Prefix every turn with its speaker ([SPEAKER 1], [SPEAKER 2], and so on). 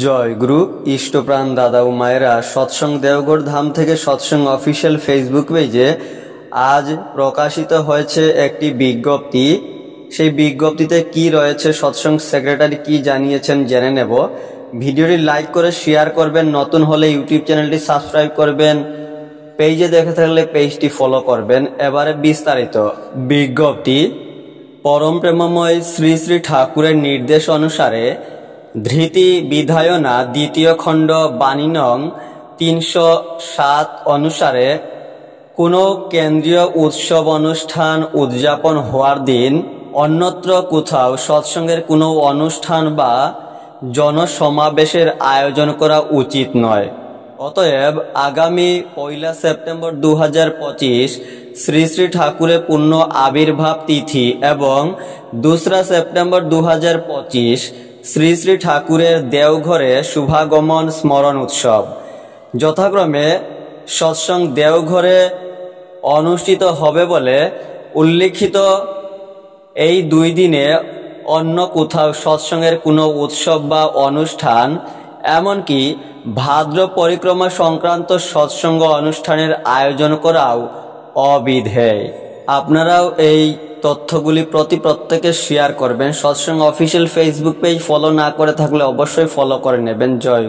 [SPEAKER 1] জয় গুরু ইষ্টপ্রাণ দাদা ও মায়েরা, সৎসঙ্গ দেওঘর ধাম থেকে সৎসঙ্গ অফিসিয়াল ফেসবুক পেজে আজ প্রকাশিত হয়েছে একটি বিজ্ঞপ্তি। সেই বিজ্ঞপ্তিতে কি রয়েছে, সৎসঙ্গ সেক্রেটারি কি জানিয়েছেন জেনে নেব। ভিডিওটি লাইক করে শেয়ার করবেন, নতুন হলে ইউটিউব চ্যানেলটি সাবস্ক্রাইব করবেন, পেজে দেখে থাকলে পেজটি ফলো করবেন। এবারে বিস্তারিত বিজ্ঞপ্তি। পরম প্রেমময় শ্রী শ্রী ঠাকুরের নির্দেশ অনুসারে ধৃতি বিধায়না দ্বিতীয় খণ্ড বাণী নং ৩০৭ অনুসারে কোনো কেন্দ্রীয় উৎসব অনুষ্ঠান উদযাপন হওয়ার দিন অন্যত্র কোথাও সৎসঙ্গের কোনো অনুষ্ঠান বা জনসমাবেশের আয়োজন করা উচিত নয়। অতএব আগামী ১ সেপ্টেম্বর ২০২৫ শ্রী শ্রী ঠাকুরের পূর্ণ আবির্ভাব তিথি এবং ২রা সেপ্টেম্বর ২০২৫ শ্রী শ্রী ঠাকুরের দেওঘরে শুভাগমন স্মরণ উৎসব যথাক্রমে সৎসঙ্গ দেওঘরে অনুষ্ঠিত হবে বলে উল্লিখিত। এই দুই দিনে অন্য কোথাও সৎসঙ্গের কোনো উৎসব বা অনুষ্ঠান, এমনকি ভাদ্র পরিক্রমা সংক্রান্ত সৎসঙ্গ অনুষ্ঠানের আয়োজন করাও অবিধেয়। আপনারাও এই তথ্যগুলি প্রত্যেকে শেয়ার করবেন। সৎসঙ্গ অফিসিয়াল ফেসবুক পেজ ফলো না করে থাকলে অবশ্যই ফলো করে নেবেন। জয়।